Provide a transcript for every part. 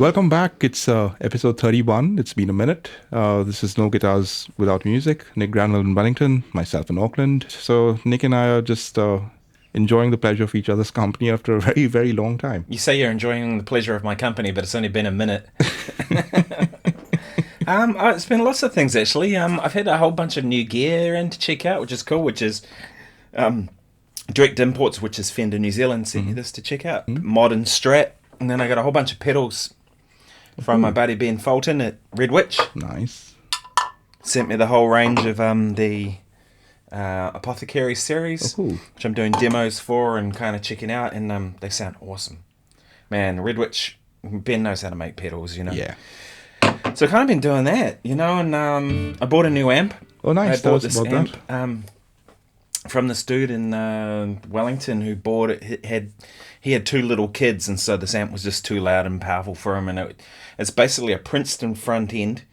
Welcome back. It's episode 31. It's been a minute. This is No Guitars Without Music. Nick Granville in Wellington, myself in Auckland. So Nick and I are just enjoying the pleasure of each other's company after a very, very long time. You say you're enjoying the pleasure of my company, but it's only been a minute. It's been lots of things, actually. I've had a whole bunch of new gear in to check out, which is cool, which is Direct Imports, which is Fender New Zealand, sent me this to check out. Modern Strat. And then I got a whole bunch of pedals from my buddy Ben Fulton at Red Witch. Nice. Sent me the whole range of the Apothecary series, which I'm doing demos for and kind of checking out, and they sound awesome. Man, Red Witch, Ben knows how to make pedals, you know. Yeah. So I've kind of been doing that, you know, and I bought a new amp. Oh, nice. I bought this amp from this dude in Wellington who bought it. He had two little kids, and so this amp was just too loud and powerful for him. And it's basically a Princeton front end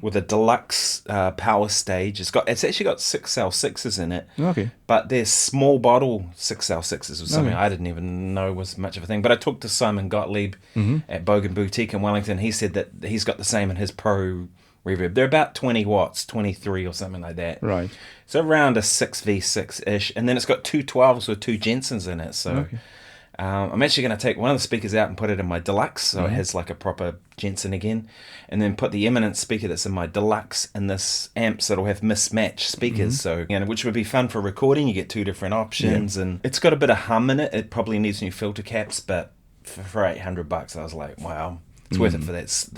with a deluxe power stage. It's actually got 6L6s in it. Okay. But they're small bottle 6L6s, was something I didn't even know was much of a thing. But I talked to Simon Gottlieb at Bogan Boutique in Wellington. He said that he's got the same in his Pro Reverb. They're about 20 watts, 23 or something like that. Right. So around a 6V6-ish. And then it's got two 12s with two Jensens in it. So I'm actually going to take one of the speakers out and put it in my Deluxe, so it has like a proper Jensen again. And then put the Eminence speaker that's in my Deluxe in this amp, so it'll have mismatched speakers. So, you know, which would be fun for recording. You get two different options. And it's got a bit of hum in it. It probably needs new filter caps, but for $800, I was like, wow. It's worth it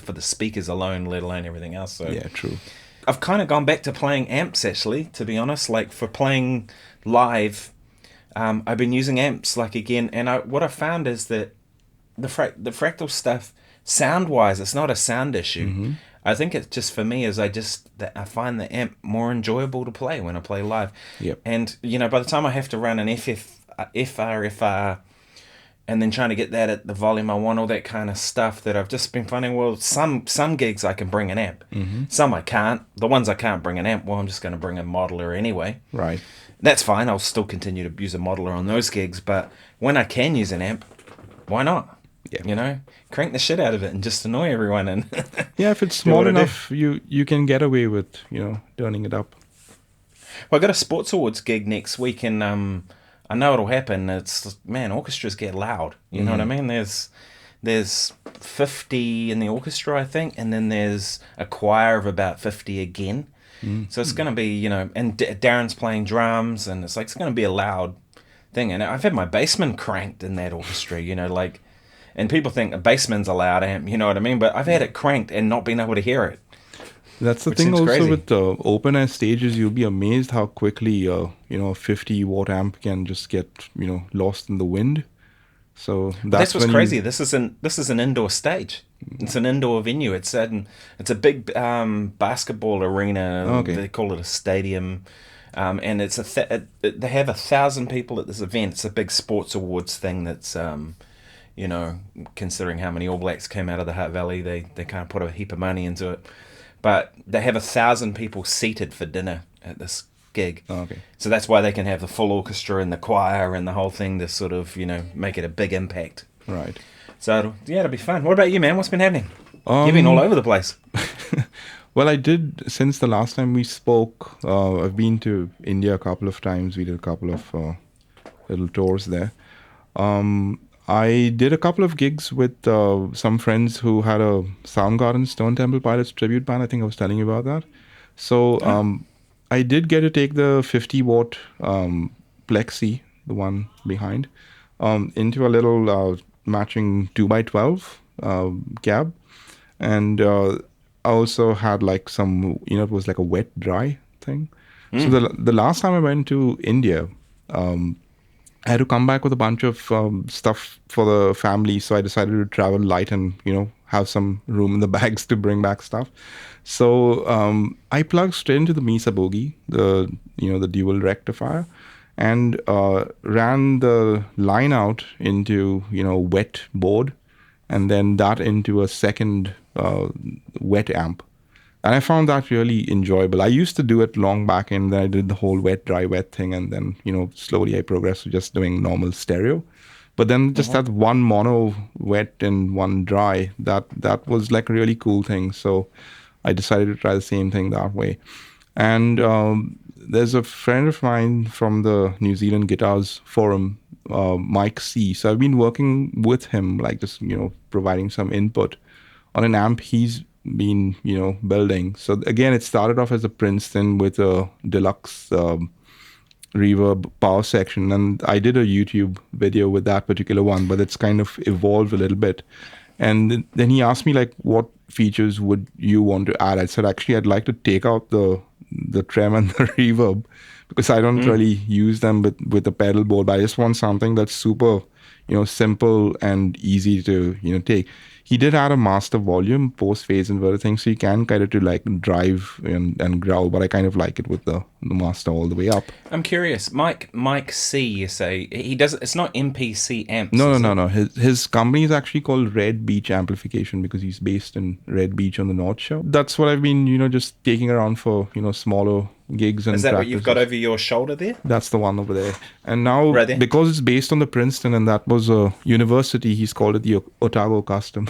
for the speakers alone, let alone everything else. So yeah, true. I've kind of gone back to playing amps, actually, to be honest. Like, for playing live, I've been using amps, like, again. And what I found is that the fractal stuff, sound-wise, it's not a sound issue. I think it's just, for me, is I find the amp more enjoyable to play when I play live. Yep. And, you know, by the time I have to run an FR, and then trying to get that at the volume I want, all that kind of stuff, that I've just been finding, well, some gigs I can bring an amp. Some I can't. The ones I can't bring an amp, well, I'm just going to bring a modeler anyway. Right. That's fine. I'll still continue to use a modeler on those gigs. But when I can use an amp, why not? Yeah. You know, crank the shit out of it and just annoy everyone. And yeah, if it's small enough, you can get away with, you know, turning it up. Well, I got a Sports Awards gig next week, and I know it'll happen. It's, man, orchestras get loud. You know what I mean? There's 50 in the orchestra, I think, and then there's a choir of about 50 again. So it's going to be, you know, and Darren's playing drums, and it's going to be a loud thing. And I've had my bassman cranked in that orchestra, you know, like, and people think a bassman's a loud amp, you know what I mean? But I've had it cranked and not been able to hear it. That's the thing also crazy. With open air stages, you'll be amazed how quickly, you know, a 50 watt amp can just get, you know, lost in the wind. So that's what's crazy. This is an indoor stage. It's an indoor venue. It's a big basketball arena. Okay. They call it a stadium, and it's they have 1,000 people at this event. It's a big sports awards thing. That's you know, considering how many All Blacks came out of the Hutt Valley, they kind of put a heap of money into it. But they have 1,000 people seated for dinner at this gig. Oh, okay. So that's why they can have the full orchestra and the choir and the whole thing to sort of, you know, make it a big impact. Right. So, it'll be fun. What about you, man? What's been happening? You've been all over the place. Well, I did, since the last time we spoke, I've been to India a couple of times. We did a couple of little tours there. I did a couple of gigs with some friends who had a Soundgarden Stone Temple Pilots tribute band. I think I was telling you about that. So I did get to take the 50 watt Plexi, the one behind, into a little matching 2x12 cab. And I also had like some, you know, it was like a wet dry thing. So the last time I went to India, I had to come back with a bunch of stuff for the family, so I decided to travel light and, you know, have some room in the bags to bring back stuff. So I plugged straight into the Mesa Boogie, the dual rectifier, and ran the line out into, you know, wet board, and then that into a second wet amp. And I found that really enjoyable. I used to do it long back, and then I did the whole wet, dry, wet thing. And then, you know, slowly I progressed to just doing normal stereo. But then just that one mono wet and one dry, that was like a really cool thing. So I decided to try the same thing that way. And there's a friend of mine from the New Zealand Guitars Forum, Mike C. So I've been working with him, like just, providing some input on an amp he's been, building. So again, it started off as a Princeton with a deluxe reverb power section. And I did a YouTube video with that particular one, but it's kind of evolved a little bit. And then he asked me, like, what features would you want to add? I said, actually, I'd like to take out the trem and the reverb, because I don't really use them with the pedal board. But I just want something that's super, simple and easy to, take. He did add a master volume post phase inverter thing, so you can kind of to like drive and growl, but I kind of like it with the master all the way up. I'm curious, Mike C. You say he does? It's not MPC amps. No. His company is actually called Red Beach Amplification, because he's based in Red Beach on the North Shore. That's what I've been, just taking around for, smaller gigs and Is that practices. what you've got over your shoulder there? That's the one over there. And now, Right there? because it's based on the Princeton and that was a university, he's called it the Otago Custom.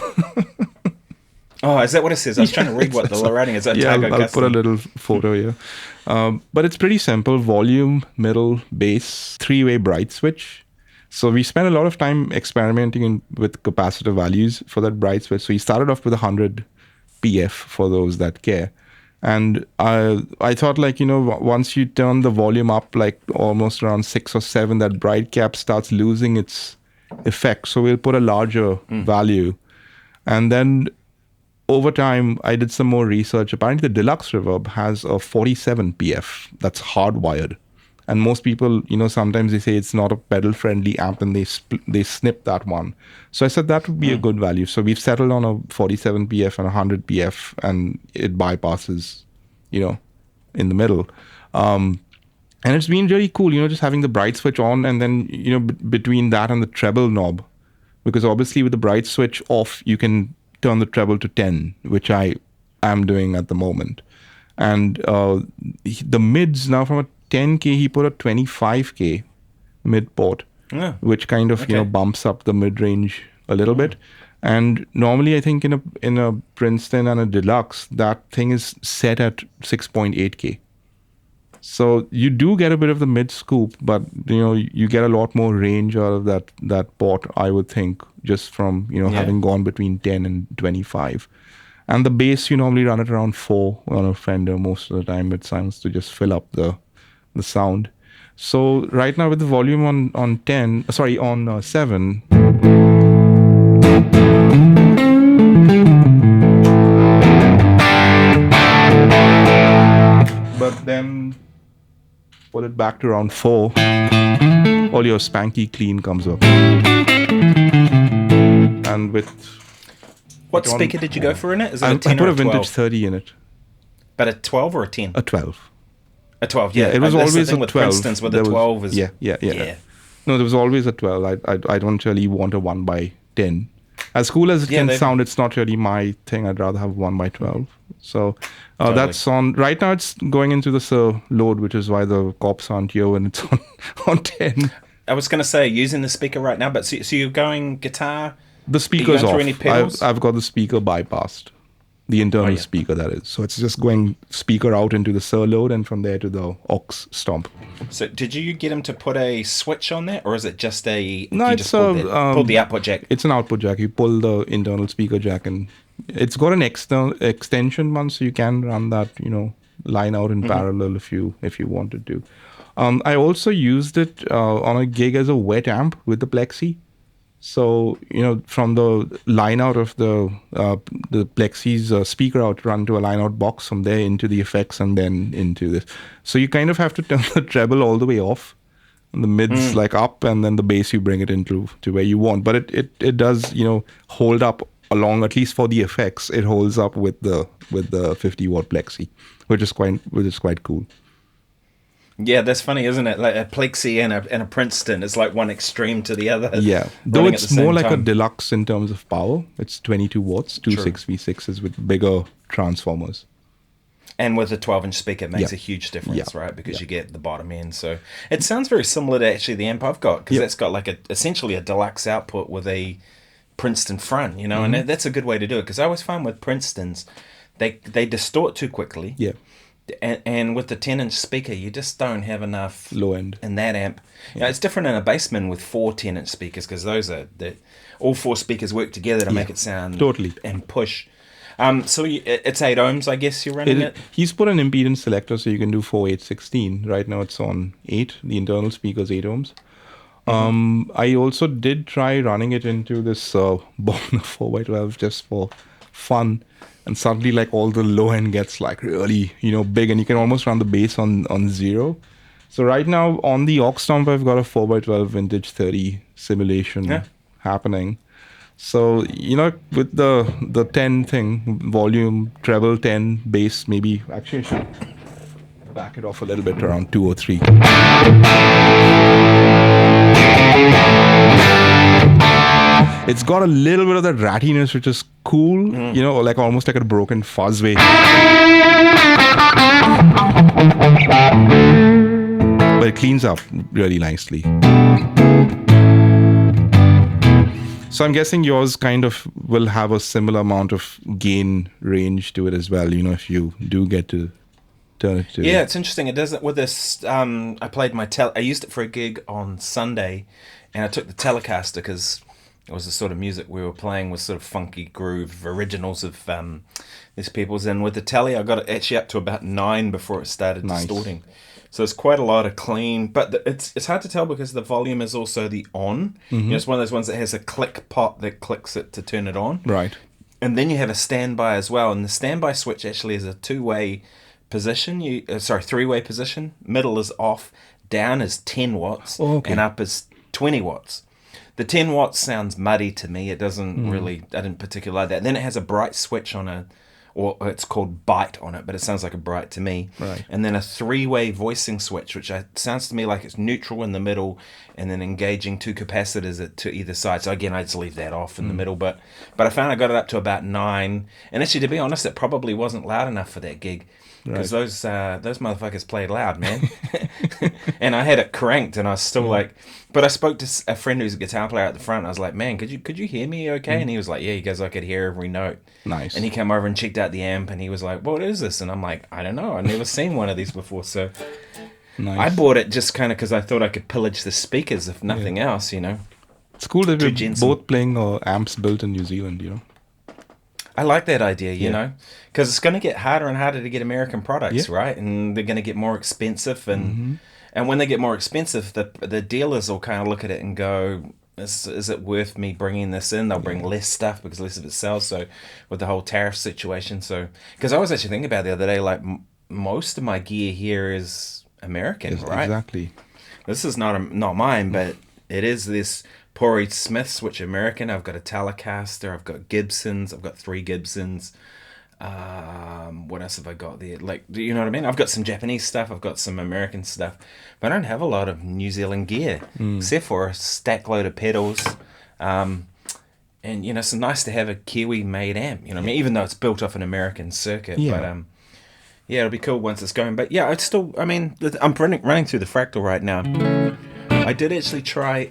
Oh, is that what it says? I was trying to read what the writing is. Yeah, Otago I'll put a Custom. little photo here. But it's pretty simple. Volume, middle, bass, three-way bright switch. So we spent a lot of time experimenting with capacitor values for that bright switch. So he started off with 100 PF for those that care. And I thought, like, once you turn the volume up, like almost around 6 or 7, that bright cap starts losing its effect. So we'll put a larger value. And then over time, I did some more research. Apparently, the deluxe reverb has a 47 PF that's hardwired. And most people, sometimes they say it's not a pedal-friendly amp, and they snip that one. So I said that would be a good value. So we've settled on a 47 PF and 100 PF, and it bypasses, in the middle. And it's been really cool, just having the bright switch on, and then, between that and the treble knob. Because obviously with the bright switch off, you can turn the treble to 10, which I am doing at the moment. And the mids now, from a 10K, he put a 25K mid port, which kind of, bumps up the mid range a little bit. And normally, I think in a Princeton and a Deluxe, that thing is set at 6.8K. So you do get a bit of the mid scoop, but you get a lot more range out of that port, I would think, just from having gone between 10 and 25. And the bass, you normally run it around 4 on a Fender most of the time. It sounds to just fill up the sound. So right now with the volume on 7. But then pull it back to around 4. All your spanky clean comes up. And with... What speaker did you go for in it? Is it a I 10 put or a a 12? vintage 30 in it. But a 12 or a 10? A 12. A 12, yeah. It was That's the always thing a with 12. Princeton's with a 12 is... Yeah. No, there was always a 12. I don't really want a 1x10. As cool as it can sound, it's not really my thing. I'd rather have 1x12. So that's on... Right now it's going into the load, which is why the cops aren't here when it's on 10. I was going to say, using the speaker right now, but so you're going guitar... The speaker's off. Any pedals? I've got the speaker bypassed. The internal speaker, that is. So it's just going speaker out into the SIR load, and from there to the aux stomp. So did you get him to put a switch on that, or is it just a... No, you it's just pulled the output jack? It's an output jack. You pull the internal speaker jack, and it's got an external extension one, so you can run that, line out in parallel if you wanted to. I also used it on a gig as a wet amp with the Plexi. So, from the line out of the Plexi's speaker out, run to a line out box, from there into the effects, and then into this. So you kind of have to turn the treble all the way off, and the mids like up, and then the bass you bring it into where you want. But it does, hold up along, at least for the effects. It holds up with the 50-watt Plexi, which is quite cool. Yeah, that's funny, isn't it? Like a Plexi and a Princeton is like one extreme to the other. Yeah, though it's more like a deluxe in terms of power. It's 22 watts, two 6v6s with bigger transformers. And with a 12-inch speaker, it makes Yeah. a huge difference, Yeah. right? Because Yeah. you get the bottom end. So it sounds very similar to actually the amp I've got, because Yep. that's got like essentially a deluxe output with a Princeton front, you know, and Mm-hmm. that's a good way to do it. Because I always find with Princetons, they distort too quickly, Yeah. and with the 10-inch speaker, you just don't have enough Low end. in that amp. You know, it's different in a Bassman with 4 10-inch speakers, because those are all 4 speakers work together to Yeah. make it sound Totally. and push. So it's 8 ohms, I guess you're running it. He's put an impedance selector so you can do 4, 8, 16. Right now it's on 8. The internal speaker's 8 ohms. I also did try running it into this Bonner 4x12 just for fun. And suddenly, like, all the low end gets like really, big, and you can almost run the bass on 0. So right now on the aux stomp, I've got a 4x12 vintage 30 simulation Yeah. happening. So, with the 10 thing, volume, treble, 10, bass, maybe, actually I should back it off a little bit around 2 or 3. It's got a little bit of that rattiness, which is cool, like almost like a broken fuzz way. But it cleans up really nicely. So I'm guessing yours kind of will have a similar amount of gain range to it as well, if you do get to turn it to... Yeah, it's interesting. It doesn't with this. I played I used it for a gig on Sunday, and I took the Telecaster because it was the sort of music we were playing was sort of funky groove originals of these people's. And with the Tele, I got it actually up to about 9 before it started Nice. distorting. So it's quite a lot of clean, but it's hard to tell because the volume is also the on. It's one of those ones that has a click pot that clicks it to turn it on. Right. And then you have a standby as well, and the standby switch actually is a 2-way position. 3-way position. Middle is off, down is 10 watts, and up is 20 watts. The 10 watts sounds muddy to me. It doesn't really, I didn't particularly like that. And then it has a bright switch or it's called byte on it, but it sounds like a bright to me. Right. And then a 3-way voicing switch, which sounds to me like it's neutral in the middle and then engaging 2 capacitors to either side. So again, I just leave that off in the middle. But I found I got it up to about 9. And actually, to be honest, it probably wasn't loud enough for that gig. Because those motherfuckers played loud, man. And I had it cranked, and I was still like... But I spoke to a friend who's a guitar player at the front. And I was like, man, could you hear me okay? And he was like, yeah. He goes, I could hear every note. Nice. And he came over and checked out the amp, and he was like, what is this? And I'm like, I don't know. I've never seen one of these before. So Nice. I bought it just kind of because I thought I could pillage the speakers, if nothing else, It's cool that we're Jensen. both playing amps built in New Zealand, I like that idea, you know, because it's going to get harder and harder to get American products, right? And they're going to get more expensive, and when they get more expensive, the dealers will kind of look at it and go, is it worth me bringing this in? They'll bring less stuff because less of it sells. So with the whole tariff situation, because I was actually thinking about it the other day, like most of my gear here is American, Yes, right? exactly. This is not mine, but it is this Pori Smiths, which are American. I've got a Telecaster. I've got Gibsons. I've got 3 Gibsons. What else have I got there? Like, do you know what I mean? I've got some Japanese stuff. I've got some American stuff. But I don't have a lot of New Zealand gear, except for a stack load of pedals. And, it's nice to have a Kiwi-made amp. You know what I mean? Even though it's built off an American circuit. Yeah. But, it'll be cool once it's going. But, yeah, it's still... I mean, I'm running through the Fractal right now. I did actually try...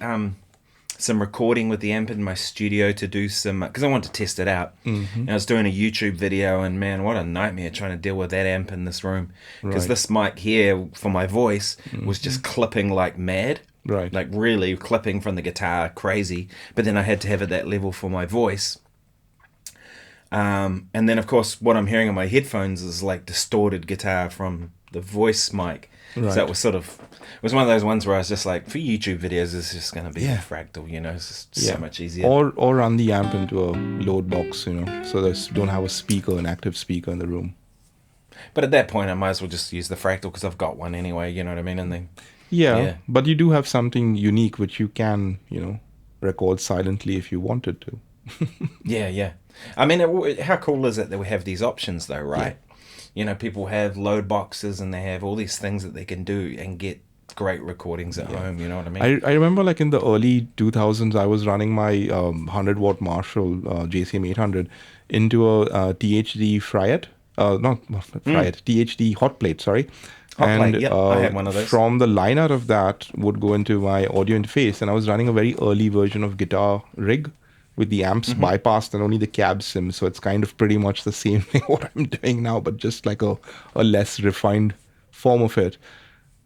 some recording with the amp in my studio to do some because I wanted to test it out. And I was doing a YouTube video, and man, what a nightmare trying to deal with that amp in this room, because this mic here for my voice was just clipping like mad, Right. like really clipping from the guitar crazy, but then I had to have it that level for my voice. And then of course what I'm hearing on my headphones is like distorted guitar from the voice mic. Right. So it was one of those ones where I was just like, for YouTube videos, it's just going to be a Fractal, it's just so much easier. Or run the amp into a load box, so that you don't have an active speaker in the room. But at that point, I might as well just use the Fractal because I've got one anyway, you know what I mean? And then, Yeah, but you do have something unique which you can, record silently if you wanted to. yeah. I mean, how cool is it that we have these options though, right? People have load boxes and they have all these things that they can do and get great recordings at home, you know what I mean? I remember like in the early 2000s, I was running my 100-watt Marshall JCM 800 into a THD Fryette THD hot plate, sorry. Hot And plate, yep, I had one of those. from the line out of that would go into my audio interface, and I was running a very early version of Guitar Rig with the amps bypassed and only the cab sim. So it's kind of pretty much the same thing what I'm doing now, but just like a less refined form of it.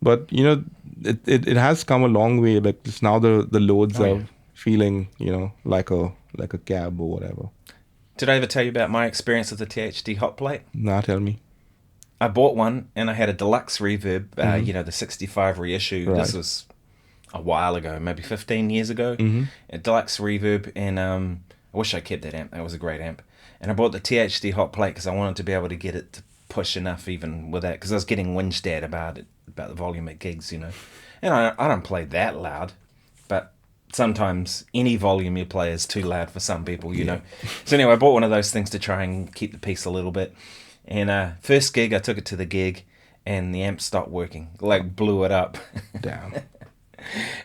But it has come a long way. Like it's now the loads Oh, are yeah. feeling like a cab or whatever. Did I ever tell you about my experience with the THD hot plate? Now tell me. I bought one and I had a deluxe reverb, the 65 reissue. Right. This was a while ago, maybe 15 years ago. Mm-hmm. A deluxe reverb, and I wish I kept that amp. That was a great amp. And I bought the THD hot plate because I wanted to be able to get it to push enough even with that, because I was getting whinged at about the volume at gigs, And I don't play that loud, but sometimes any volume you play is too loud for some people, you know. So anyway, I bought one of those things to try and keep the peace a little bit. And first gig, I took it to the gig, and the amp stopped working. Like, blew it up. Damn.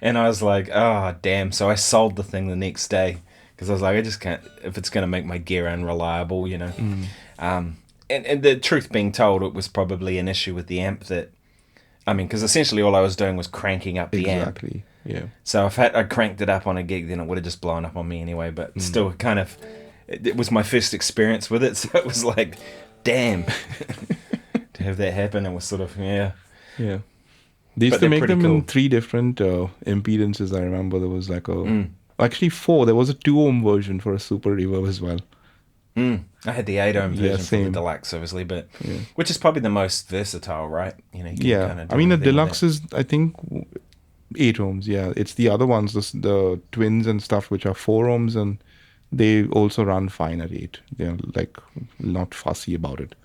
And I was like, oh, damn. So I sold the thing the next day, because I was like, I just can't, if it's going to make my gear unreliable, And the truth being told, it was probably an issue with the amp because essentially all I was doing was cranking up the amp. Exactly. Yeah. So if I cranked it up on a gig, then it would have just blown up on me anyway. But still, it was my first experience with it, so it was like, damn, to have that happen. It was sort of, yeah. Yeah. They used But to they're make pretty them cool. in 3 different impedances. I remember there was like actually 4. There was a 2 ohm version for a super reverb as well. I had the 8 ohm Yeah, version for the same. deluxe, obviously, but which is probably the most versatile, right? You can Yeah. kinda do I mean, the anything with deluxe it. is, I think, 8 ohms. Yeah. It's the other ones, the twins and stuff, which are 4 ohms, and they also run fine at 8. They're like not fussy about it.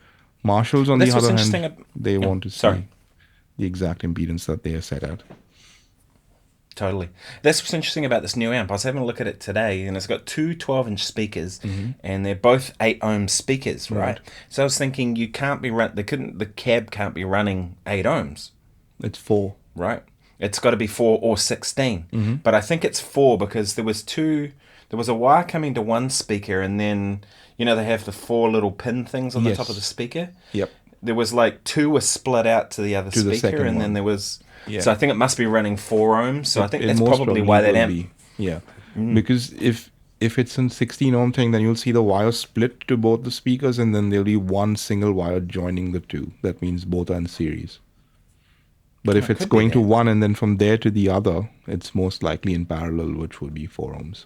Marshalls, on That's the what's other interesting hand, they yeah, want to see sorry. the exact impedance that they are set at. Totally. That's what's interesting about this new amp. I was having a look at it today, and it's got 2 12-inch speakers, and they're both 8 ohm speakers, right? So I was thinking the cab can't be running 8 ohms, It's 4. right? It's got to be 4 or 16. But I think it's 4 because there was a wire coming to one speaker, and then they have the 4 little pin things on the Yes. top of the speaker. Yep. There was like 2 were split out to the other To the speaker, second and then one. there was. Yeah. So I think it must be running 4 ohms. So I think It that's most probably why that will amp. be. Yeah. Because if it's a 16 ohm thing, then you'll see the wire split to both the speakers, and then there'll be one single wire joining the 2. That means both are in series. But if it it's could be going to that. one and then from there to the other, it's most likely in parallel, which would be 4 ohms.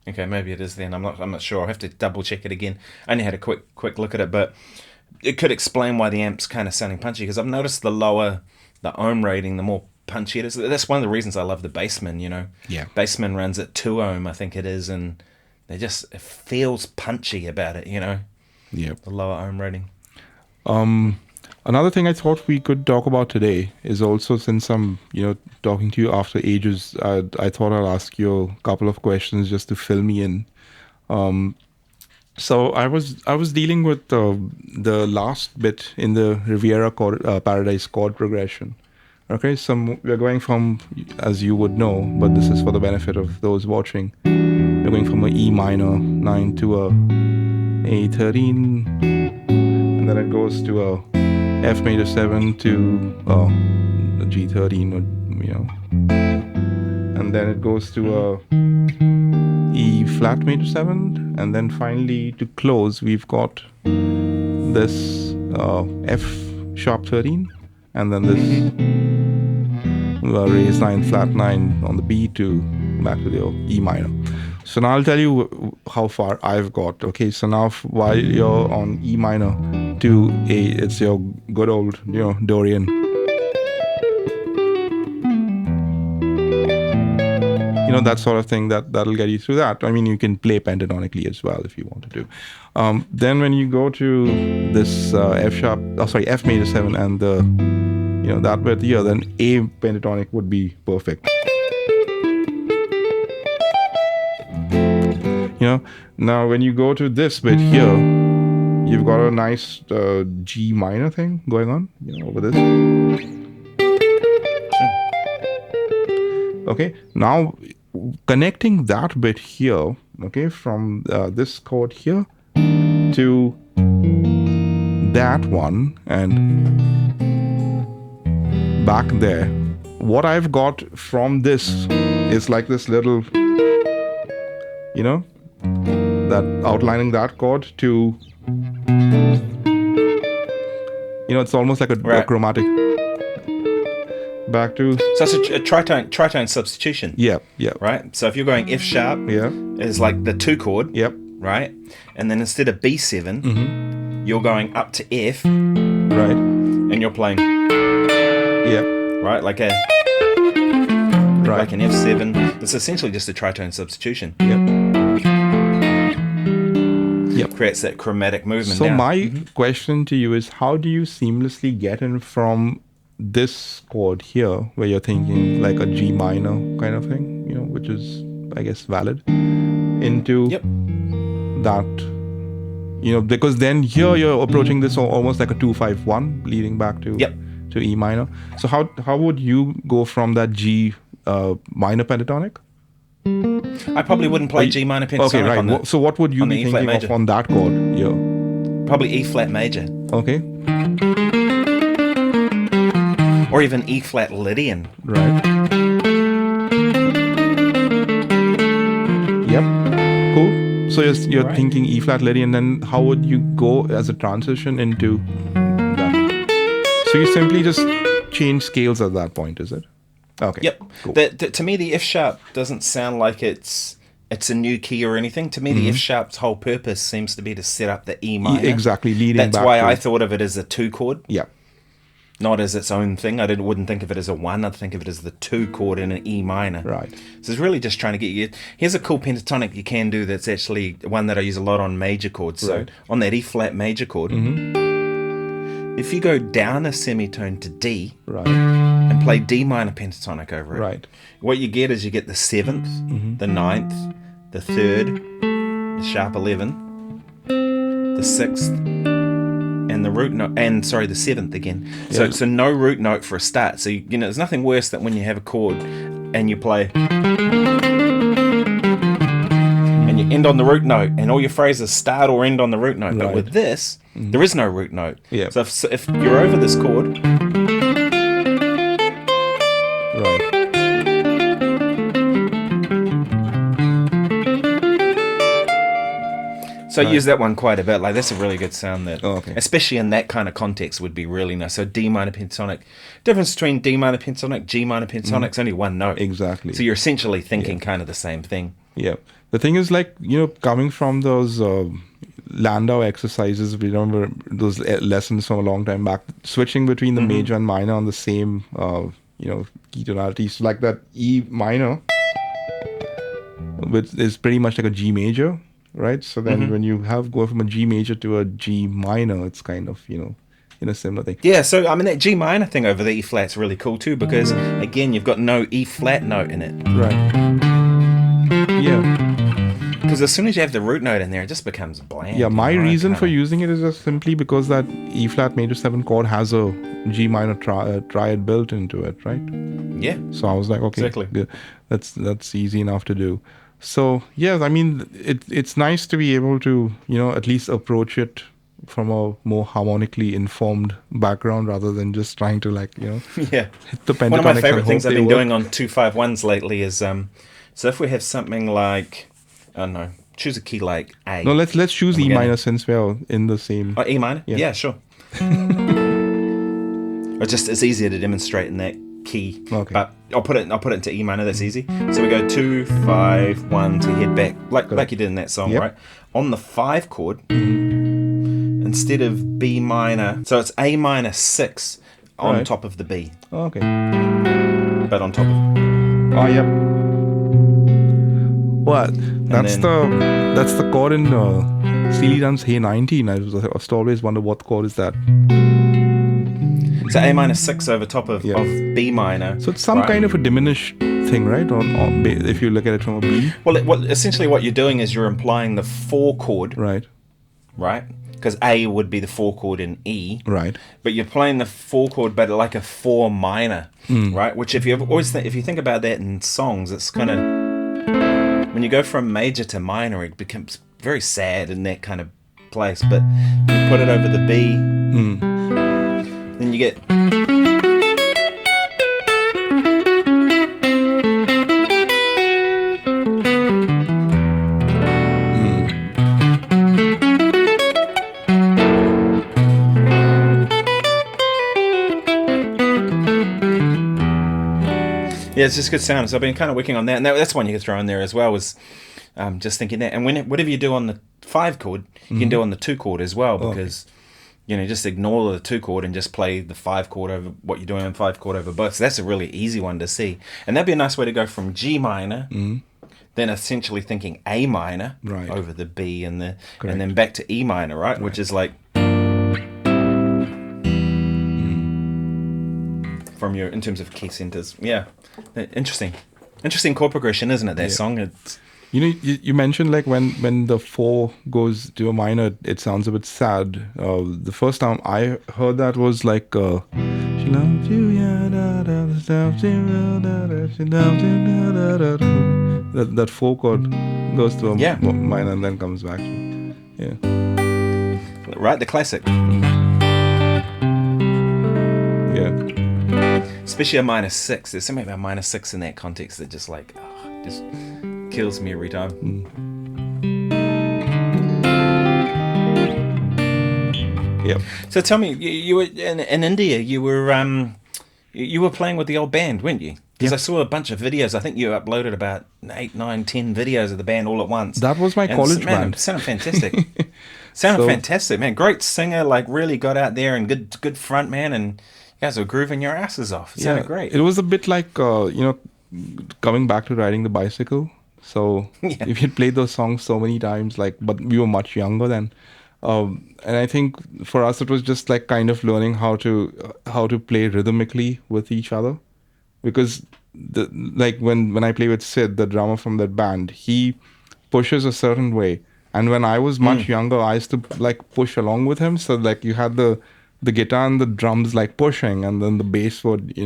Okay, maybe it is then. I'm not sure. I'll have to double check it again. I only had a quick look at it, but it could explain why the amp's kind of sounding punchy, because I've noticed the lower the ohm rating, the more punchy it is. That's one of the reasons I love the Bassman, Yeah. Bassman runs at 2 ohm, I think it is, and it feels punchy about it, Yep. the lower ohm rating. Another thing I thought we could talk about today is also, since I'm, talking to you after ages, I thought I'll ask you a couple of questions just to fill me in. So I was dealing with the last bit in the Riviera Paradise chord progression. Okay, so we're going from, as you would know, but this is for the benefit of those watching, we're going from a E minor 9 to a A13, and then it goes to a F major 7 to a G13, and then it goes to a E flat major 7, and then finally to close we've got this F sharp 13, and then this raised 9 flat 9 on the B to back to the E minor. So now I'll tell you how far I've got. Okay, so now while you're on E minor to A, it's your good old, Dorian. That sort of thing that'll get you through that. I mean, you can play pentatonically as well if you want to do. Then when you go to this F major 7 and the, that bit here, then A pentatonic would be perfect. Now when you go to this bit here, you've got a nice G minor thing going on, over this. Okay, now connecting that bit here, okay, from this chord here to that one and back there, what I've got from this is like this little, that outlining that chord to, it's almost like a Right. chromatic. Back to, So it's a tritone substitution. yeah, Right? So if you're going F sharp, yeah, is like the 2 chord, yep, right? And then instead of B7, you're going up to F, right, and you're playing, yep, right? Like an F7. It's essentially just a tritone substitution. Yep. Creates that chromatic movement. So now. my question to you is, how do you seamlessly get in from this chord here, where you're thinking like a G minor kind of thing, which is, I guess, valid, into that, because then here you're approaching this almost like a 2-5-1, leading back to E minor. So how would you go from that G minor pentatonic? I probably wouldn't play G minor pentatonic. Okay, right. On the, so what would you be thinking of on that chord? Yeah. Probably E flat major. Okay. Or even E flat Lydian. Right. Yep. Cool. So you're thinking E flat Lydian, then how would you go as a transition into that? So you simply just change scales at that point, is it? Okay. Yep. Cool. To me, the F sharp doesn't sound like it's a new key or anything. To me, the F sharp's whole purpose seems to be to set up the E minor. Exactly. Leading That's back why to, I thought of it as a 2 chord. Yeah. Not as its own thing. I wouldn't think of it as a 1. I'd think of it as the 2 chord in an E minor. Right. So it's really just trying to get you. Here's a cool pentatonic you can do that's actually one that I use a lot on major chords. So on that E flat major chord, if you go down a semitone to D and play D minor pentatonic over it, what you get is you get the 7th, the 9th, the 3rd, the sharp 11, the 6th, and the root note, the 7th again. So no root note for a start. So there's nothing worse than when you have a chord and you play and you end on the root note, and all your phrases start or end on the root note. But with this, there is no root note. Yeah. So if you're over this chord, so I use that one quite a bit. Like, that's a really good sound that, especially in that kind of context, would be really nice. So D minor pentatonic. Difference between D minor pentatonic, G minor pentatonic is only one note. Exactly. So you're essentially thinking kind of the same thing. Yeah. The thing is, like, coming from those Landau exercises, we remember those lessons from a long time back, switching between the major and minor on the same, key tonalities. So like that E minor, which is pretty much like a G major. Right, so then when you go from a G major to a G minor, it's kind of in a similar thing. Yeah, so I mean that G minor thing over the E flat's really cool too, because again you've got no E flat note in it. Right. Yeah. Because as soon as you have the root note in there, it just becomes bland. Yeah, my reason for using it is just simply because that E flat major 7 chord has a G minor triad built into it, right? Yeah. So I was like, okay, exactly. Good. That's easy enough to do. So, yes, I mean, it's nice to be able to, at least approach it from a more harmonically informed background rather than just trying to, hit the pentatonics. One of my favorite things I've been doing on 2-5-1s lately is, so if we have something like, I don't know, choose a key like A. No, let's choose E minor since we're in the same. Oh, E minor? Yeah, sure. It's easier to demonstrate in that key. Okay. But I'll put it into E minor. That's easy. So we go 2, 5, 1 to head back, like you did in that song, right? On the 5 chord, instead of B minor, so it's A minor 6 on top of the B. Okay. But on top of. Oh, yep. What? That's the chord in Steely Dan's Hey 19. I was always wonder what chord is that. So A minor 6 over top of B minor. So it's some kind of a diminished thing, right? Or if you look at it from a B. Well, essentially what you're doing is you're implying the 4 chord. Right. Right? Because A would be the 4 chord in E. Right. But you're playing the 4 chord, but like a 4 minor. Right? Which if you think about that in songs, it's kind of... When you go from major to minor, it becomes very sad in that kind of place, but you put it over the B, then you get. Yeah, it's just good sound. So I've been kind of working on that, and that's one you could throw in there as well. Was just thinking that, and whatever you do on the 5 chord, you can do on the 2 chord as well, because just ignore the 2 chord and just play the 5 chord over what you're doing on 5 chord over both. So that's a really easy one to see, and that'd be a nice way to go from G minor, then essentially thinking A minor over the B and then back to E minor, right? Which is like. From in terms of key centers, interesting chord progression, isn't it? That song. It's you mentioned like when the 4 goes to a minor, it sounds a bit sad. The first time I heard that was like she loves you, yeah, da, da, loves you, da, da, she loves you, da, da, da. That 4 chord goes to a minor and then comes back. Right, the classic. Especially a minor 6. There's something about minor 6 in that context that just like just kills me every time. So tell me, you were in India. You were playing with the old band, weren't you? Because I saw a bunch of videos. I think you uploaded about 8, 9, 10 videos of the band all at once. That was my college band. It sounded fantastic. Fantastic, man. Great singer, like really got out there, and good front man, and you guys were grooving your asses off. It sounded great. It was a bit like coming back to riding the bicycle. So if you played those songs so many times, but we were much younger then. And I think for us it was just like kind of learning how to play rhythmically with each other, because when I play with Sid, the drummer from that band, he pushes a certain way, and when I was much younger, I used to like push along with him. So like you had the guitar and the drums like pushing, and then the bass would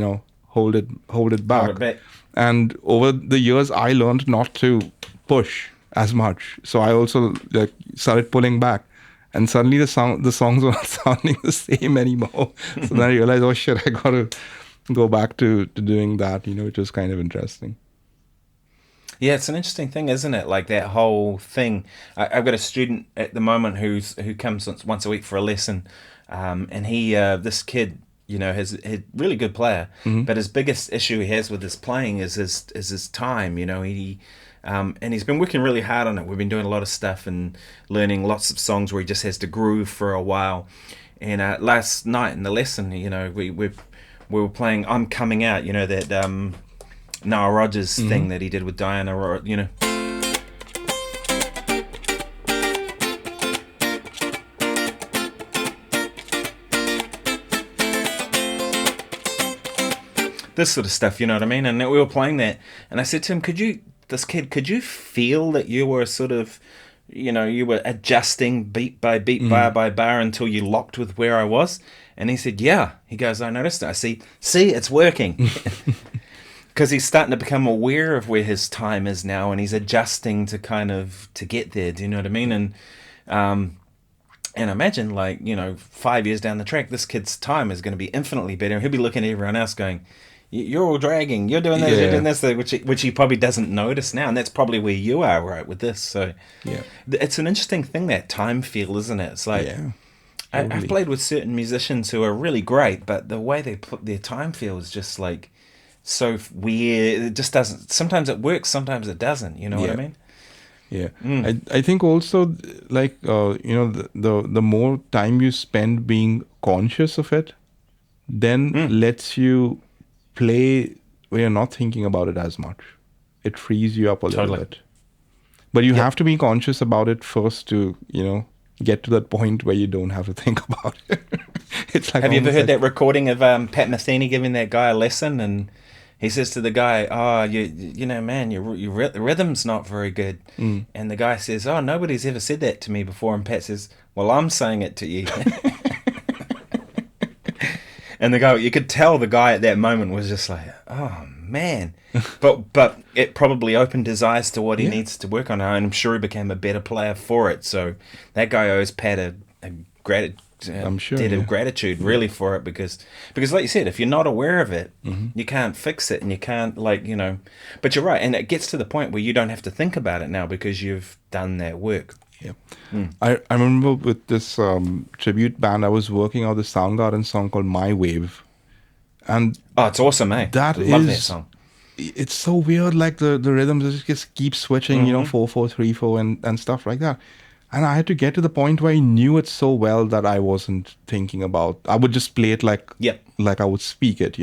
hold it back. And over the years, I learned not to push as much, so I also like started pulling back. And suddenly the songs were not sounding the same anymore. So then I realized, oh shit, I got to go back to doing that, which was kind of interesting. Yeah, it's an interesting thing, isn't it? Like that whole thing. I've got a student at the moment who comes once a week for a lesson, and he this kid, has a really good player, but his biggest issue he has with his playing is his time. And he's been working really hard on it. We've been doing a lot of stuff and learning lots of songs where he just has to groove for a while. And last night in the lesson, we were playing "I'm Coming Out." That Noah Rogers thing that he did with Diana. This sort of stuff, you know what I mean? And we were playing that, and I said to him, could you feel that you were sort of, you were adjusting beat by beat, bar by bar until you locked with where I was? And he said, yeah. He goes, I noticed it. I see, it's working. Because he's starting to become aware of where his time is now, and he's adjusting to get there. Do you know what I mean? And imagine 5 years down the track, this kid's time is going to be infinitely better. He'll be looking at everyone else going, you're all dragging, you're doing this, you're doing this, which he probably doesn't notice now, and that's probably where you are, right, with this. So it's an interesting thing, that time feel, isn't it? It's like I've played with certain musicians who are really great, but the way they put their time feel is just like so weird. It just doesn't. Sometimes it works, sometimes it doesn't. You know what I mean? Yeah, I think also the more time you spend being conscious of it, then lets you play when you're not thinking about it as much. It frees you up a little bit. But you have to be conscious about it first to, get to that point where you don't have to think about it. It's like, have you ever heard that recording of Pat Metheny giving that guy a lesson, and he says to the guy, "Oh, man, your rhythm's not very good." And the guy says, "Oh, nobody's ever said that to me before." And Pat says, "Well, I'm saying it to you." And you could tell the guy at that moment was just like, "Oh man. But it probably opened his eyes to what he Yeah. needs to work on, and I'm sure he became a better player for it. So that guy owes Pat a I'm sure. debt of Yeah. gratitude really for it, because like you said, if you're not aware of it, Mm-hmm. you can't fix it, and you can't, like, but you're right, and it gets to the point where you don't have to think about it now because you've done that work. Yeah. I remember with this tribute band, I was working on the Soundgarden song called My Wave. And Oh, it's awesome, eh? that I love that is, song. it's so weird. Like the rhythms just keep switching, 4/4 3/4 and stuff like that. And I had to get to the point where I knew it so well that I wasn't thinking about. I would just play it Yep. like I would speak it.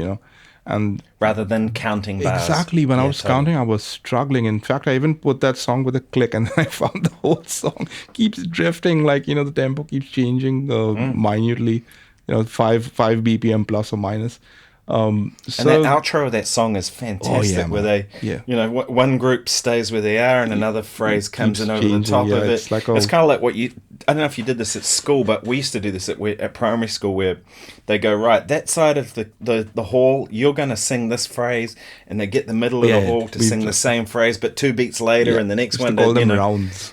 And Rather than counting bars. exactly when I Yeah, was totally. counting, I was struggling. In fact, I even put that song with a click, and then I found the whole song keeps drifting. Like the tempo keeps changing minutely. 5 BPM plus or minus. And that So outro of that song is oh yeah, fantastic, where man, they, yeah. one group stays where they are and another phrase comes Keeps in over the changing. top Yeah, of it. it's like It's kind of like I don't know if you did this at school, but we used to do this at primary school, where they go, right, that side of the hall, you're going to sing this phrase, and they get the middle of the hall to sing the same phrase, but 2 beats later, yeah. and the next Used to one, call them rounds.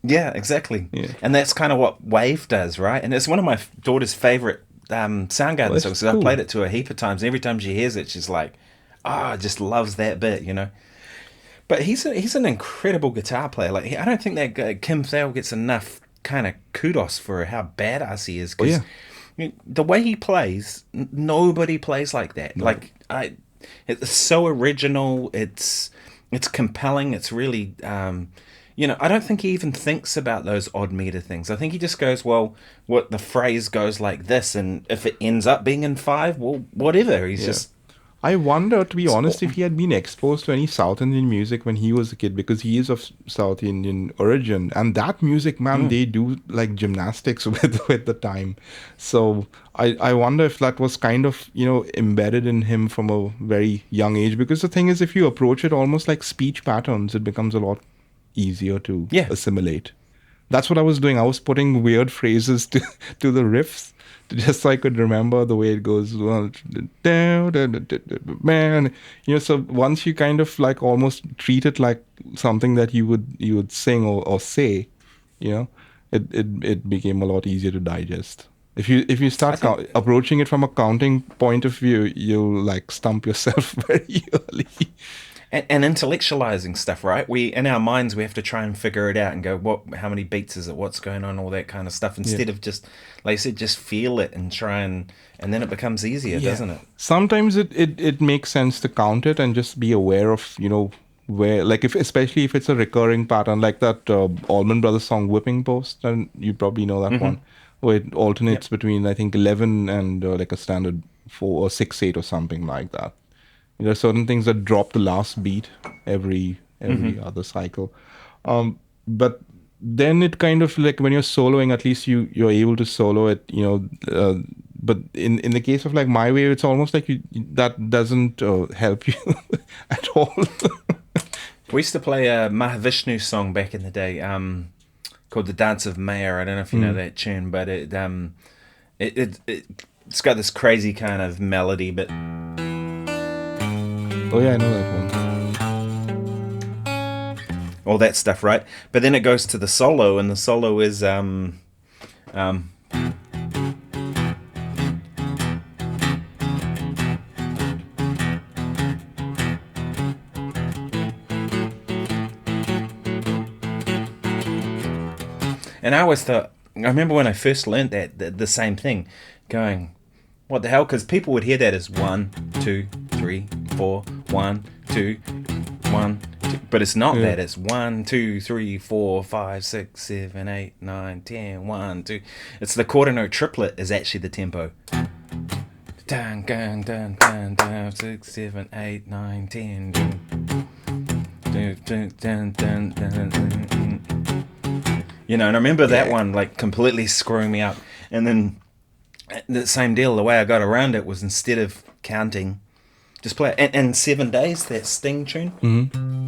Yeah, exactly. Yeah. And that's kind of what Wave does, right? And it's one of my daughter's favorite Soundgarden Well, that's songs. So I've cool. played it to her a heap of times. And every time she hears it, she's like, just loves that bit. But he's an incredible guitar player. Like, I don't think that guy, Kim Thale, gets enough kind of kudos for how badass he is. Because the way he plays, nobody plays like that. No. Like, it's so original. It's compelling. It's really, I don't think he even thinks about those odd meter things. I think he just goes, well, what the phrase goes like this, and if it ends up being in 5, well, whatever. He's just. I wonder, to be honest, if he had been exposed to any South Indian music when he was a kid, because he is of South Indian origin, and that music, man, they do like gymnastics with the time. So I wonder if that was kind of embedded in him from a very young age. Because the thing is, if you approach it almost like speech patterns, it becomes a lot easier to Yeah. assimilate. That's what I was doing. I was putting weird phrases to the riffs, just so I could remember the way it goes. Man, so once you kind of like almost treat it like something that you would sing or say, it became a lot easier to digest. If you start approaching it from a counting point of view, you'll like stump yourself very early. And intellectualizing stuff, right? We, in our minds, we have to try and figure it out and go, how many beats is it? What's going on? All that kind of stuff. Instead of just, like I said, just feel it and try and then it becomes easier, doesn't it? Sometimes it makes sense to count it and just be aware of, where, like especially if it's a recurring pattern, like that Allman Brothers song Whipping Post, and you probably know that one, where it alternates between, I think, 11 and like a standard 4 or 6/8 or something like that. There are certain things that drop the last beat every other cycle. But then it kind of like when you're soloing, at least you're able to solo it, but in the case of like My Way, it's almost like that doesn't help you at all. We used to play a Mahavishnu song back in the day, called The Dance of Maya. I don't know if you know that tune, but it's got this crazy kind of melody, but Oh yeah, I know that one. all that stuff, right? But then it goes to the solo, and the solo is and I always thought, I remember when I first learned that, the same thing, going, what the hell? Because people would hear that as 1, 2, 3, 4, 1, 2, 1, 2. But it's not that. It's 1, 2, 3, 4, 5, 6, 7, 8, 9, 10, 1, 2. It's the quarter note triplet is actually the tempo. Dun, dun, dun, dun, dun, 6, 7, 8, 9, 10. Dun, dun, dun, dun, dun, dun. And I remember that one like completely screwing me up. And then the same deal, the way I got around it was, instead of counting, just play it. And 7 Days, that Sting tune. Mm-hmm.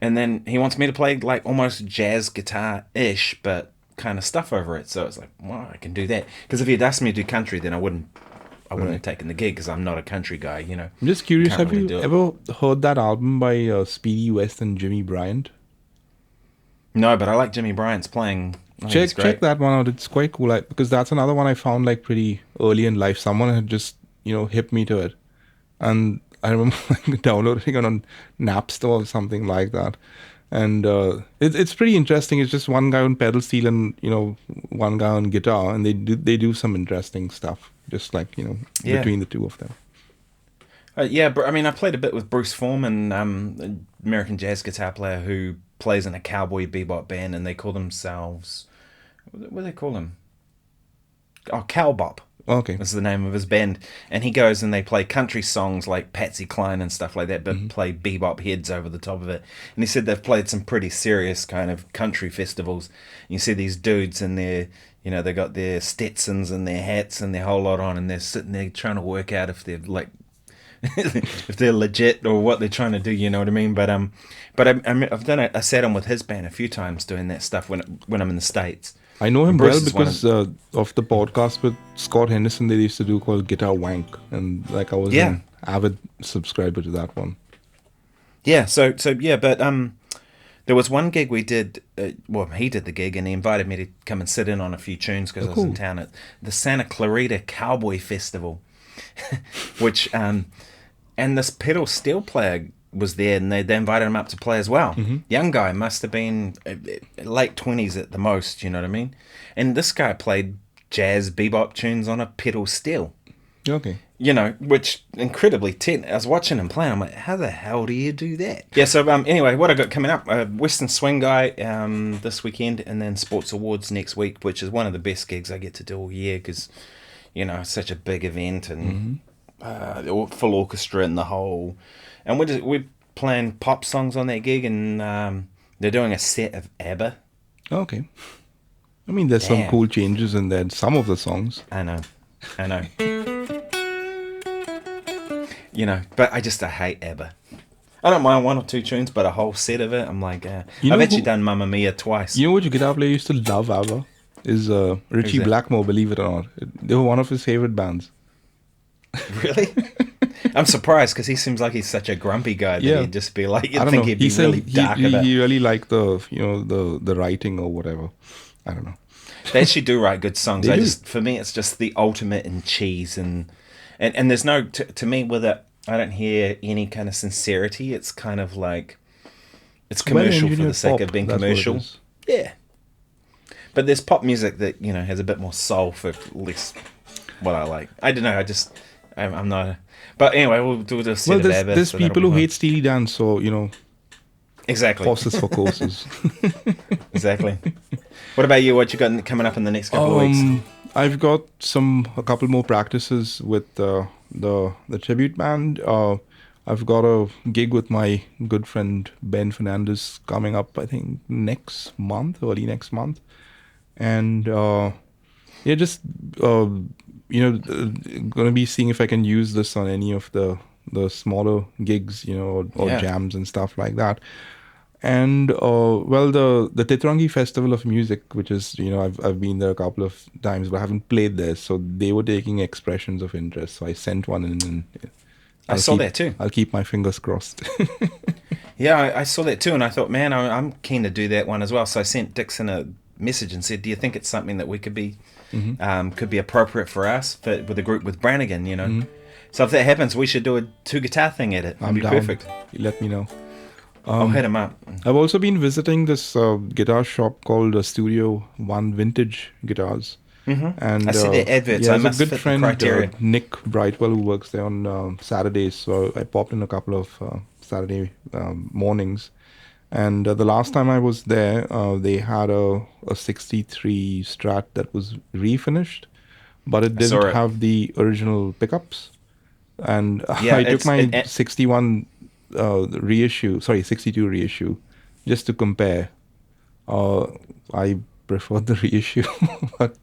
And then he wants me to play like almost jazz guitar-ish, but kind of stuff over it. So it's like, well, I can do that. Because if he'd asked me to do country, then I wouldn't have taken the gig because I'm not a country guy, you know. I'm just curious, Can't have really you do it. ever heard that album by Speedy West and Jimmy Bryant? No, but I like Jimmy Bryant's playing. I think it's Check great. that one out. It's quite cool, because that's another one I found like pretty early in life. Someone had just hit me to it, and I remember like, downloading it on Napster or something like that. And it's pretty interesting. It's just one guy on pedal steel and one guy on guitar, and they do some interesting stuff. Just like Yeah. between the two of them. Yeah, but I mean, I played a bit with Bruce Foreman, an American jazz guitar player who plays in a cowboy bebop band, and they call themselves. What do they call them? Oh, Cowbop Okay. is the name of his band. And he goes and they play country songs like Patsy Cline and stuff like that, but play bebop heads over the top of it. And he said they've played some pretty serious kind of country festivals. You see these dudes and they got their Stetsons and their hats and their whole lot on, and they're sitting there trying to work out if they're like if they're legit or what they're trying to do, you know what I mean? But I've done I sat on with his band a few times doing that stuff when I'm in the States. I know him And Bruce well is one because of the podcast with Scott Henderson they used to do called Guitar Wank, and like I was Yeah. an avid subscriber to that one. Yeah, so yeah, but there was one gig we did. Well, he did the gig, and he invited me to come and sit in on a few tunes because I was in cool. town at the Santa Clarita Cowboy Festival, which and this pedal steel player was there, and they invited him up to play as well. Young guy, must have been late 20s at the most, you know what I mean? And this guy played jazz bebop tunes on a pedal steel. Okay. Which incredibly I was watching him play, and I'm like, how the hell do you do that? Yeah, so anyway, what I got coming up, Western Swing Guy this weekend, and then Sports Awards next week, which is one of the best gigs I get to do all year, because, it's such a big event, and full orchestra and the whole... And we're playing pop songs on that gig, and they're doing a set of ABBA. Okay. I mean, there's some Damn. cool changes in there. Some of the songs. I know. But I hate ABBA. I don't mind one or two tunes, but a whole set of it, I'm like, You know I've actually who- done Mamma Mia twice. You know what your guitar player used to love, ABBA? Is Richie that? Blackmore, believe it or not. They were one of his favorite bands. Really? I'm surprised because he seems like he's such a grumpy guy that Yeah. he'd just be like, I you'd don't think know. he'd be He said really dark about he really liked the writing or whatever. I don't know. They actually do write good songs. They do. For me, it's just the ultimate in cheese, and there's no to me with it. I don't hear any kind of sincerity. It's kind of like it's commercial for the Well-engineered sake pop, of being that's what it commercial. is. Yeah, but there's pop music that has a bit more soul for less what I like. I don't know. I'm not. But anyway, we'll do the set Well, of there's, ABBA, there's so that'll people be who fun. hate Steely Dan, so Exactly. horses for courses. Exactly. What about you? What you got coming up in the next couple of weeks? I've got a couple more practices with the tribute band. I've got a gig with my good friend Ben Fernandez coming up, I think early next month, and just gonna be seeing if I can use this on any of the smaller gigs, or Yeah. jams and stuff like that. And the Titrangi Festival of Music, which is I've been there a couple of times, but I haven't played there. So they were taking expressions of interest. So I sent one in, and I saw that too. I'll keep my fingers crossed. Yeah, I saw that too, and I thought, man, I'm keen to do that one as well. So I sent Dixon a message and said, "Do you think it's something that we could be appropriate for us with a group with Brannigan? So if that happens, we should do a 2-guitar thing at it. It'd I'm be down. perfect. You let me know. I'll hit him up. I've also been visiting this guitar shop called Studio One Vintage Guitars. And I see their adverts. Yeah, I there's must a good fit the friend, criteria. Nick Brightwell, who works there on Saturdays. So I popped in a couple of Saturday mornings. And the last time I was there, they had a 63 Strat that was refinished, but it saw didn't it. have the original pickups. And Yeah, I took my it- 61 62 reissue, just to compare. I preferred the reissue, but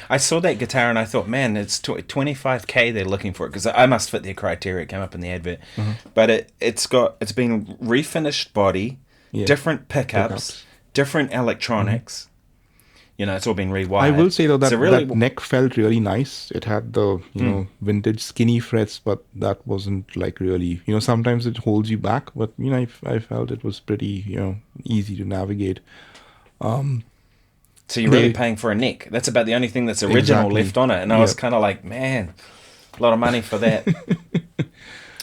I saw that guitar and I thought, man, it's 25K they're looking for it, because I must fit their criteria. It came up in the advert, but it's been refinished body. different pickups, different electronics. You know, it's all been rewired. I will say though that, So really, that neck felt really nice. It had the vintage skinny frets, but that wasn't like really, sometimes it holds you back, but I felt it was pretty easy to navigate. So you're really paying for a neck. That's about the only thing that's original left on it. And I was kind of like, man, a lot of money for that.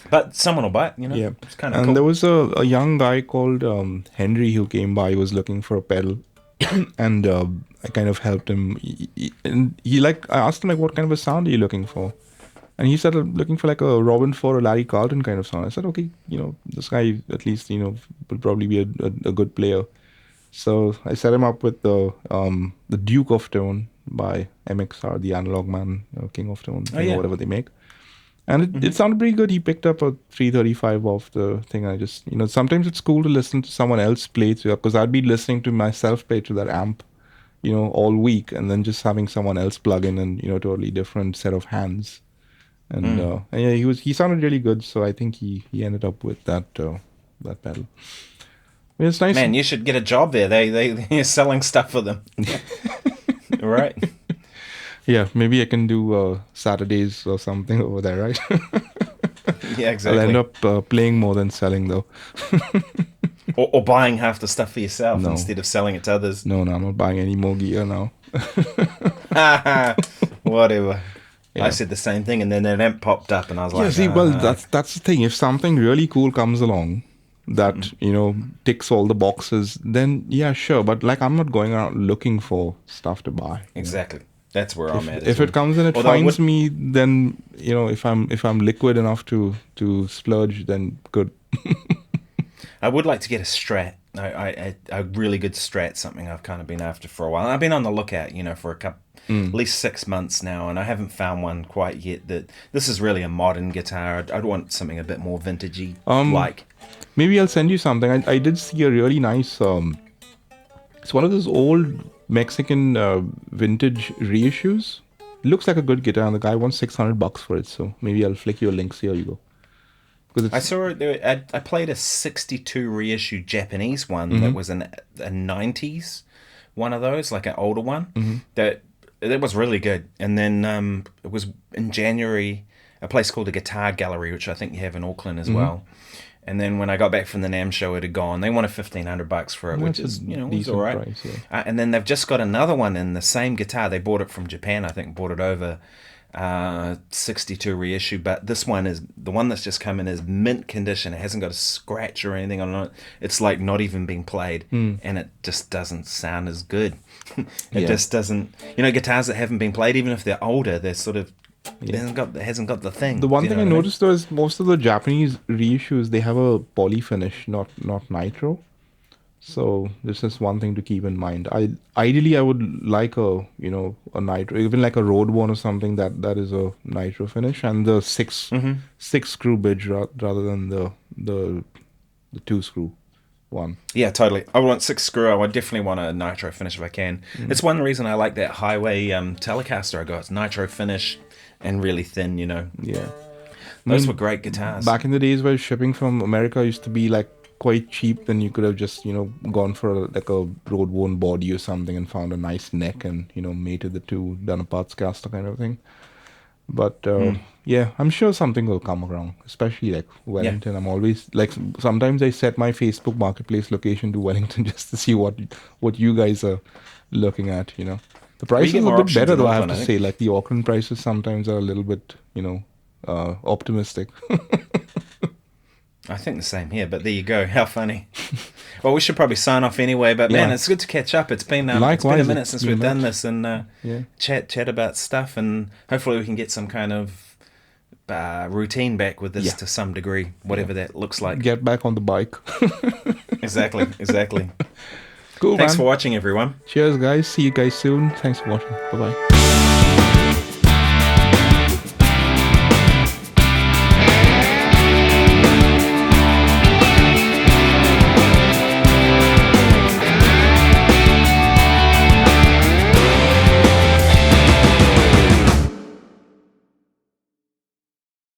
But someone will buy it, Yeah. It's kind of And cool. there was a young guy called Henry who came by. He was looking for a pedal. And I kind of helped him. I asked him, like, what kind of a sound are you looking for? And he said, I'm looking for like a Robin Ford or Larry Carlton kind of sound. I said, okay, this guy at least, will probably be a good player. So I set him up with the Duke of Tone by MXR, the Analog Man, King of Tone, or whatever they make. And it sounded pretty good. He picked up a 335 off the thing. I just, sometimes it's cool to listen to someone else play to, because I'd be listening to myself play to that amp, all week, and then just having someone else plug in and, totally different set of hands. And yeah, he sounded really good. So I think he ended up with that pedal. I mean, it's nice. Man, you should get a job there. They're selling stuff for them. Right? Yeah, maybe I can do Saturdays or something over there, right? Yeah, exactly. I'll end up playing more than selling, though. or buying half the stuff for yourself instead of selling it to others. No, I'm not buying any more gear now. Whatever. Yeah. I said the same thing, and then an amp popped up, and I was like, yeah, see, well, that's the thing. If something really cool comes along that, ticks all the boxes, then yeah, sure. But like, I'm not going out looking for stuff to buy. Exactly. That's where I'm at. If it comes and it finds me, then if I'm liquid enough to splurge, then good. I would like to get a Strat. A really good Strat, something I've kind of been after for a while. I've been on the lookout, for at least 6 months now, and I haven't found one quite yet. This is really a modern guitar. I'd want something a bit more vintagey, like. Maybe I'll send you something. I did see a really nice. It's one of those old Mexican vintage reissues. It looks like a good guitar, and the guy wants $600 for it. So maybe I'll flick you a link. Here you go. I saw it. I played a '62 reissue Japanese one that was a '90s one of those, like an older one. That was really good. And then it was in January, a place called the Guitar Gallery, which I think you have in Auckland as well. And then when I got back from the NAMM show, it had gone. They wanted $1,500 for it, which is, was all right. Price, yeah. And then they've just got another one in the same guitar. They bought it from Japan, I think, bought it over 62 reissue. But this one is, the one that's just come in is mint condition. It hasn't got a scratch or anything on it. It's like not even being played. And it just doesn't sound as good. It just doesn't, guitars that haven't been played, even if they're older, they're sort of, it hasn't got the thing. The one thing I noticed though is most of the Japanese reissues, they have a poly finish, not nitro. So this is one thing to keep in mind. Ideally I would like a nitro, even like a Road one or something that is a nitro finish, and the six screw bridge rather than the 2-screw one. Yeah, totally. I want 6 screw. I would definitely want a nitro finish if I can. It's one reason I like that Highway Telecaster I got. It's nitro finish and really thin, Yeah. Those were great guitars. Back in the days where shipping from America used to be like quite cheap, then you could have just, gone for like a road worn body or something and found a nice neck and, mated the two, done a parts caster kind of thing. But yeah, I'm sure something will come around, especially like Wellington. I'm always like, sometimes I set my Facebook Marketplace location to Wellington just to see what you guys are looking at, The price is a bit better though, I have to say. Like the Auckland prices sometimes are a little bit, optimistic. I think the same here, but there you go. How funny. Well, we should probably sign off anyway, but man, it's good to catch up. It's been a minute since we've done this and chat about stuff, and hopefully we can get some kind of routine back with this to some degree, whatever that looks like. Get back on the bike. Exactly. Cool, Thanks for watching, everyone. Cheers, guys. See you guys soon. Thanks for watching. Bye-bye.